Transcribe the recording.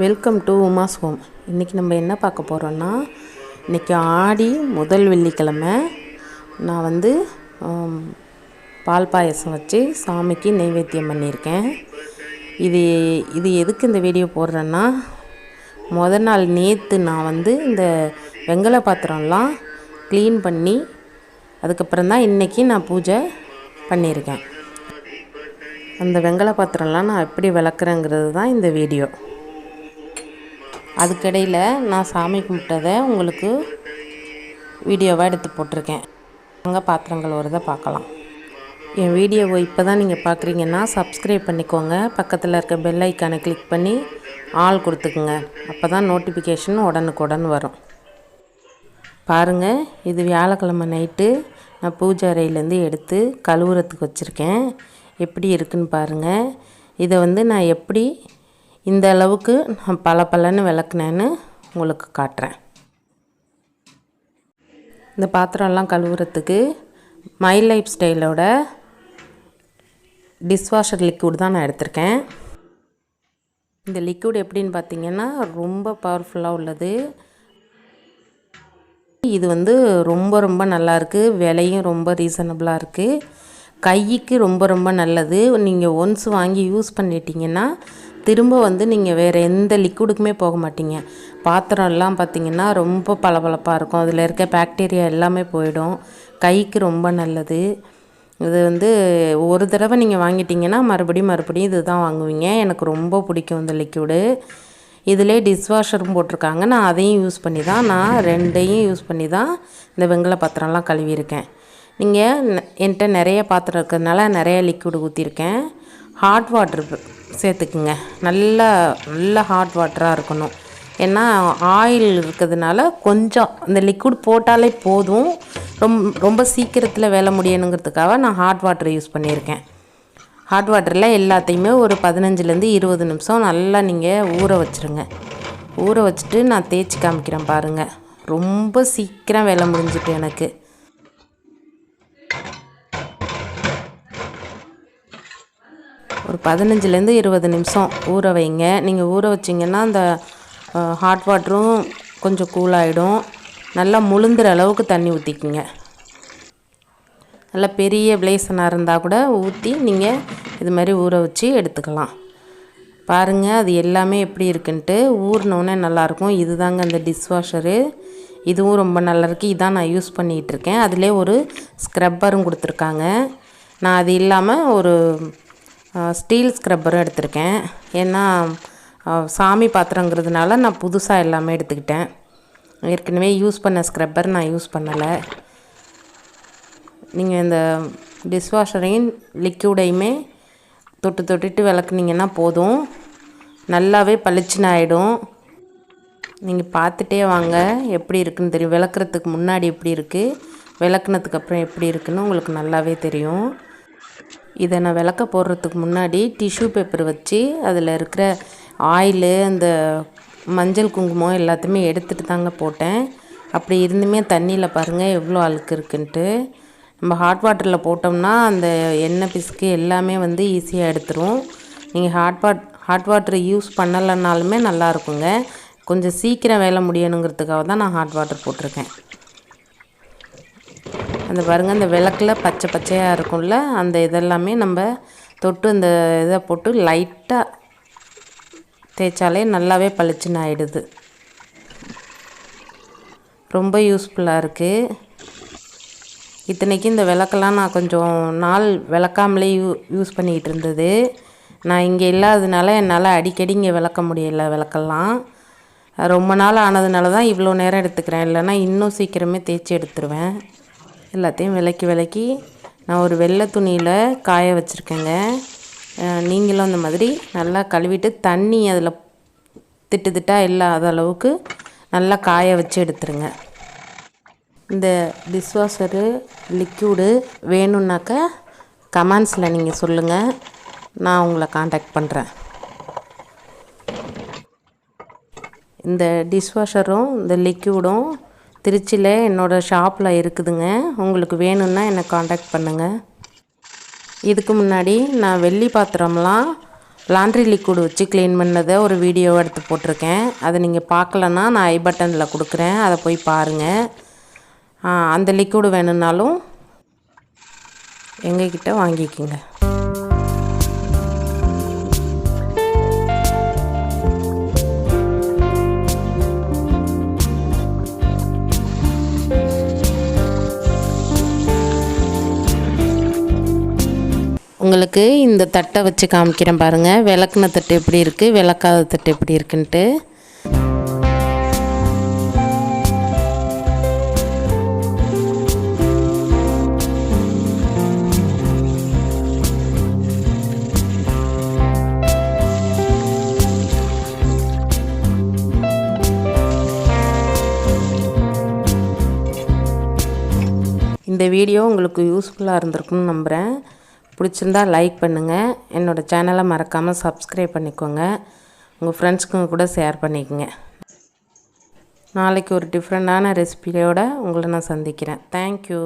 Welcome to Uma's home. இன்றைக்கி நம்ம என்ன பார்க்க போகிறோன்னா, இன்றைக்கி ஆடி முதல் வெள்ளிக்கிழமை நான் பால் பாயசம் வச்சு சாமிக்கு நெய்வேத்தியம் பண்ணியிருக்கேன். இது எதுக்கு இந்த வீடியோ போடுறேன்னா, முதல் நாள் நேற்று நான் இந்த வெங்கல பாத்திரம்லாம் க்ளீன் பண்ணி அதுக்கப்புறம் தான் இன்றைக்கி நான் பூஜை பண்ணியிருக்கேன். அந்த வெங்கல பாத்திரம்லாம் நான் எப்படி விளக்குறேங்கிறது தான் இந்த வீடியோ. அதுக்கிடையில் நான் சாமி கும்பிட்டதை உங்களுக்கு வீடியோவாக எடுத்து போட்டிருக்கேன். அங்கே பாத்திரங்கள் வருதை பார்க்கலாம். என் வீடியோவை இப்போ தான் நீங்கள் பார்க்குறீங்கன்னா சப்ஸ்கிரைப் பண்ணிக்கோங்க. பக்கத்தில் இருக்க பெல் ஐக்கானை கிளிக் பண்ணி ஆல் கொடுத்துக்குங்க. அப்போ தான் நோட்டிஃபிகேஷன் உடனுக்குடன் வரும். பாருங்கள், இது வியாழக்கிழமை நைட்டு நான் பூஜை அறையிலேருந்து எடுத்து கழுவுறதுக்கு வச்சுருக்கேன். எப்படி இருக்குன்னு பாருங்கள். இதை நான் எப்படி இந்த அளவுக்கு நான் பளபளன்னு விளக்குனேன்னு உங்களுக்கு காட்டுறேன். இந்த பாத்திரம்லாம் கழுவுறதுக்கு மை லைஃப் ஸ்டைலோட டிஷ்வாஷர் லிக்விட் தான் நான் எடுத்திருக்கேன். இந்த லிக்விட் எப்படின்னு பார்த்தீங்கன்னா ரொம்ப பவர்ஃபுல்லாக உள்ளது. இது ரொம்ப ரொம்ப நல்லாயிருக்கு. விலையும் ரொம்ப ரீசனபிளாக இருக்குது. கைக்கு ரொம்ப ரொம்ப நல்லது. நீங்கள் ஒன்ஸ் வாங்கி யூஸ் பண்ணிட்டீங்கன்னா திரும்ப நீங்கள் வேறு எந்த லிக்விடுக்குமே போக மாட்டீங்க. பாத்திரம்லாம் பார்த்திங்கன்னா ரொம்ப பளபளப்பாக இருக்கும். அதில் இருக்க பாக்டீரியா எல்லாமே போயிடும். கைக்கு ரொம்ப நல்லது. இது ஒரு தடவை நீங்கள் வாங்கிட்டீங்கன்னா மறுபடியும் இது தான் வாங்குவீங்க. எனக்கு ரொம்ப பிடிக்கும் இந்த லிக்விடு. இதிலே டிஷ்வாஷரும் போட்டிருக்காங்க. நான் அதையும் யூஸ் பண்ணி தான், நான் ரெண்டையும் யூஸ் பண்ணி தான் இந்த வெங்கல பாத்திரம்லாம் கழுவியிருக்கேன். நீங்கள் என்கிட்ட நிறைய பாத்திரம் இருக்கிறதுனால நிறைய லிக்விட் ஊற்றிருக்கேன். ஹாட் வாட்டர் சேர்த்துக்குங்க. நல்ல ஹாட் வாட்டராக இருக்கணும். ஏன்னா ஆயில் இருக்கிறதுனால கொஞ்சம் இந்த லிக்விட் போட்டாலே போதும். ரொம்ப சீக்கிரத்தில் வேலை முடியணுங்கிறதுக்காக நான் ஹாட் வாட்டர் யூஸ் பண்ணியிருக்கேன். ஹாட் வாட்டரில் எல்லாத்தையுமே ஒரு 15லேருந்து 20 நிமிஷம் நல்லா நீங்கள் ஊற வச்சுருங்க. ஊற வச்சுட்டு நான் தேய்ச்சி காமிக்கிறேன் பாருங்கள். ரொம்ப சீக்கிரம் வேலை முடிஞ்சிட்டு எனக்கு. ஒரு 15லேருந்து 20 நிமிஷம் ஊற வைங்க. நீங்கள் ஊற வச்சிங்கன்னா அந்த ஹாட் வாட்டரும் கொஞ்சம் கூலாகிடும். நல்லா முழுந்துற அளவுக்கு தண்ணி ஊற்றிக்குங்க. நல்லா பெரிய பிளேசனாக இருந்தால் கூட ஊற்றி நீங்கள் இது மாதிரி ஊற வச்சு எடுத்துக்கலாம். பாருங்கள், அது எல்லாமே எப்படி இருக்குன்ட்டு. ஊறினோடனே நல்லாயிருக்கும். இது தாங்க அந்த டிஷ்வாஷரு. இதுவும் ரொம்ப நல்லாயிருக்கு. இதான் நான் யூஸ் பண்ணிகிட்ருக்கேன். அதிலே ஒரு ஸ்க்ரப்பரும் கொடுத்துருக்காங்க. நான் அது இல்லாமல் ஒரு ஸ்டீல் ஸ்க்ரப்பரும் எடுத்திருக்கேன். ஏன்னா சாமி பாத்திரங்கிறதுனால நான் புதுசாக எல்லாமே எடுத்துக்கிட்டேன். ஏற்கனவே யூஸ் பண்ண ஸ்க்ரப்பர் நான் யூஸ் பண்ணலை. நீங்கள் இந்த டிஷ்வாஷரையும் லிக்விடையுமே தொட்டுட்டு விளக்குனீங்கன்னா போதும். நல்லாவே பளிச்சுன்னு ஆகிடும். நீங்கள் பார்த்துட்டே வாங்க எப்படி இருக்குன்னு தெரியும். விளக்குறதுக்கு முன்னாடி எப்படி இருக்குது, விளக்குனதுக்கு அப்புறம் எப்படி இருக்குன்னு உங்களுக்கு நல்லாவே தெரியும். இதை நான் விளக்க போடுறதுக்கு முன்னாடி டிஷ்யூ பேப்பர் வச்சு அதில் இருக்கிற ஆயிலு, அந்த மஞ்சள் குங்குமம் எல்லாத்தையுமே எடுத்துகிட்டு தாங்க போட்டேன். அப்படி இருந்துமே தண்ணியில் பாருங்கள் எவ்வளோ அழுக்கு இருக்குன்ட்டு. நம்ம ஹாட் வாட்டரில் போட்டோம்னா அந்த எண்ணெய் பிசுக்கு எல்லாமே ஈஸியாக எடுத்துரும். நீங்கள் ஹாட் வாட்டர் யூஸ் பண்ணலைனாலுமே நல்லாயிருக்குங்க. கொஞ்சம் சீக்கிரம் வேலை முடியணுங்கிறதுக்காக தான் நான் ஹாட் வாட்டர் போட்டிருக்கேன். அந்த பாருங்கள், அந்த விளக்கில் பச்சையாக இருக்கும்ல, அந்த இதெல்லாமே நம்ம தொட்டு இந்த இதை போட்டு லைட்டாக தேய்ச்சாலே நல்லாவே பளிச்சுன்னு ஆகிடுது. ரொம்ப யூஸ்ஃபுல்லாக இருக்குது. இத்தனைக்கு இந்த விளக்கெல்லாம் நான் கொஞ்சம் நாள் விளக்காமலே யூஸ் பண்ணிக்கிட்டு இருந்தது. நான் இங்கே இல்லாததுனால என்னால் அடிக்கடி இங்கே விளக்க முடியலை. விளக்கெல்லாம் ரொம்ப நாள் ஆனதுனால தான் இவ்வளோ நேரம் எடுத்துக்கிறேன். இல்லைன்னா இன்னும் சீக்கிரமே தேய்ச்சி எடுத்துருவேன். எல்லாத்தையும் விளக்கி நான் ஒரு வெள்ளை துணியில் காய வச்சுருக்கேங்க. நீங்களும் அந்த மாதிரி நல்லா கழுவிட்டு தண்ணி அதில் திட்டாக இல்லாத அளவுக்கு நல்லா காய வச்சு எடுத்துருங்க. இந்த டிஷ்வாஷரு லிக்விடு வேணும்னாக்கா கமெண்ட்ஸில் நீங்கள் சொல்லுங்கள். நான் உங்களை காண்டாக்ட் பண்ணுறேன். இந்த டிஷ்வாஷரும் இந்த லிக்விடும் திருச்சியில் என்னோடய ஷாப்பில் இருக்குதுங்க. உங்களுக்கு வேணும்னா என்னை காண்டாக்ட் பண்ணுங்கள். இதுக்கு முன்னாடி நான் வெள்ளி பாத்திரம்லாம் லாண்ட்ரி லிக்விட் வச்சு க்ளீன் பண்ணதை ஒரு வீடியோ எடுத்து போட்டிருக்கேன். அதை நீங்கள் பார்க்கலன்னா நான் ஐ பட்டனில் கொடுக்குறேன், அதை போய் பாருங்கள். அந்த லிக்விடு வேணும்னாலும் எங்ககிட்ட வாங்கிக்கோங்க. உங்களுக்கு இந்த தட்டை வச்சு காமிக்கிறேன் பாருங்கள். விளக்குன தட்டு எப்படி இருக்குது, விளக்காத தட்டு எப்படி இருக்குன்ட்டு. இந்த வீடியோ உங்களுக்கு யூஸ்ஃபுல்லாக இருந்திருக்கும்னு நம்புகிறேன். பிடிச்சிருந்தா லைக் பண்ணுங்கள். என்னோடய சேனலை மறக்காமல் சப்ஸ்கிரைப் பண்ணிக்கோங்க. உங்கள் ஃப்ரெண்ட்ஸ்க்கு கூட ஷேர் பண்ணிக்கோங்க. நாளைக்கு ஒரு டிஃப்ரெண்ட்டான ரெசிபியோடு உங்களை நான் சந்திக்கிறேன். தேங்க்யூ.